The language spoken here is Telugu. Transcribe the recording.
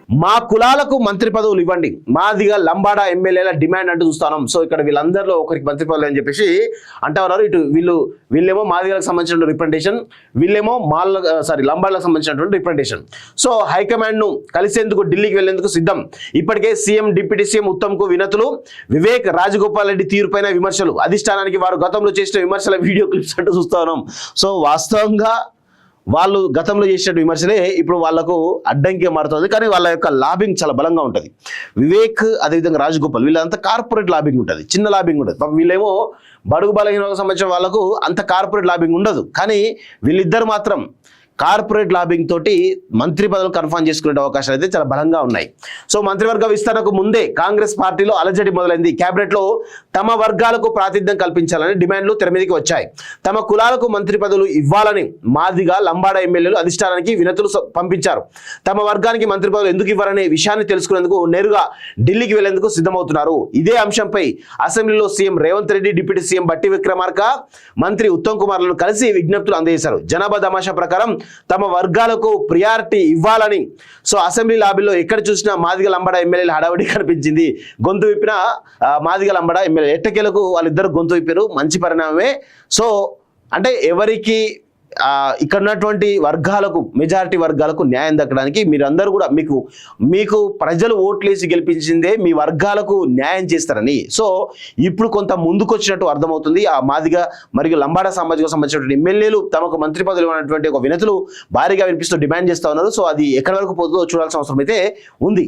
మా కులాలకు మంత్రి పదవులు ఇవ్వండి, మాదిగా లంబాడా ఎమ్మెల్యేల డిమాండ్ అంటూ చూస్తాం. సో ఇక్కడ వీళ్ళందరిలో ఒకరికి మంత్రి పదవులు అని చెప్పేసి అంటా ఉన్నారు. ఇటు వీళ్ళేమో మాదిగలకు సంబంధించిన రిప్రజెంటేషన్, వీళ్ళేమో లంబాడాలకు సంబంధించినటువంటి రిప్రజెంటేషన్. సో హైకమాండ్ ను కలిసేందుకు ఢిల్లీకి వెళ్లేందుకు సిద్ధం. ఇప్పటికే సీఎం, డిప్యూటీ సీఎం ఉత్తమ్ కు వినతులు, వివేక్ రాజగోపాల్ రెడ్డి తీరుపైన విమర్శలు, అధిష్టానానికి వారు గతంలో చేసిన విమర్శల వీడియో క్లిప్స్ అంటూ చూస్తా ఉన్నాం. సో వాస్తవంగా వాళ్ళు గతంలో చేసిన విమర్శలే ఇప్పుడు వాళ్లకు అడ్డంకిగా మారుతుంది. కానీ వాళ్ళ యొక్క లాబింగ్ చాలా బలంగా ఉంటుంది. వివేక్ అదేవిధంగా రాజగోపాల్ వీళ్ళంతా కార్పొరేట్ లాబింగ్ ఉంటుంది, చిన్న లాబింగ్ ఉంటుంది. వీళ్ళేమో బడుగు బలహీన సంబంధించిన వాళ్ళకు అంత కార్పొరేట్ లాబింగ్ ఉండదు. కానీ వీళ్ళిద్దరు మాత్రం కార్పొరేట్ లాబింగ్ తోటి మంత్రి పదవులు కన్ఫర్మ్ చేసుకునే అవకాశాలు అయితే చాలా బలంగా ఉన్నాయి. సో మంత్రివర్గ విస్తరణకు ముందే కాంగ్రెస్ పార్టీలో అలజడి మొదలైంది. కేబినెట్ లో తమ వర్గాలకు ప్రాతినిధ్యం కల్పించాలని డిమాండ్లు తెర మీదకి వచ్చాయి. తమ కులాలకు మంత్రి పదవులు ఇవ్వాలని మాదిగా లంబాడా ఎమ్మెల్యేలు అధిష్టానానికి వినతులు పంపించారు. తమ వర్గానికి మంత్రి పదవులు ఎందుకు ఇవ్వాలనే విషయాన్ని తెలుసుకునేందుకు నేరుగా ఢిల్లీకి వెళ్లేందుకు సిద్ధమవుతున్నారు. ఇదే అంశంపై అసెంబ్లీలో CM Revanth Reddy, deputy CM బట్టి విక్రమార్క, మంత్రి ఉత్తమ్ కుమార్లను కలిసి విజ్ఞప్తులు అందజేశారు. జనాభా తమాషా ప్రకారం తమ వర్గాలకు ప్రియారిటీ ఇవ్వాలని. సో అసెంబ్లీ లాబీలో ఎక్కడ చూసినా మాదిగ లంబాడా ఎమ్మెల్యేలు హడావుడి కనిపించింది. గొంతు విప్పిన మాదిగ లంబాడా ఎమ్మెల్యే ఎట్టకేలకు వాళ్ళిద్దరు గొంతు విప్పారు. మంచి పరిణామమే. సో అంటే ఎవరికి ఇక్కడ ఉన్నటువంటి వర్గాలకు, మెజారిటీ వర్గాలకు న్యాయం దక్కడానికి మీరందరూ కూడా మీకు ప్రజలు ఓట్లేసి గెలిపించిందే మీ వర్గాలకు న్యాయం చేస్తారని. సో ఇప్పుడు కొంత ముందుకు వచ్చినట్టు అర్థమవుతుంది. ఆ మాదిగా మరియు లంబాడా సామాజిక సంబంధించినటువంటి ఎమ్మెల్యేలు తమకు మంత్రి పదవులు ఇవ్వనటువంటి ఒక వినతులు భారీగా వినిపిస్తూ డిమాండ్ చేస్తూ ఉన్నారు. సో అది ఎక్కడి వరకు పోతుందో చూడాల్సిన అవసరం అయితే ఉంది.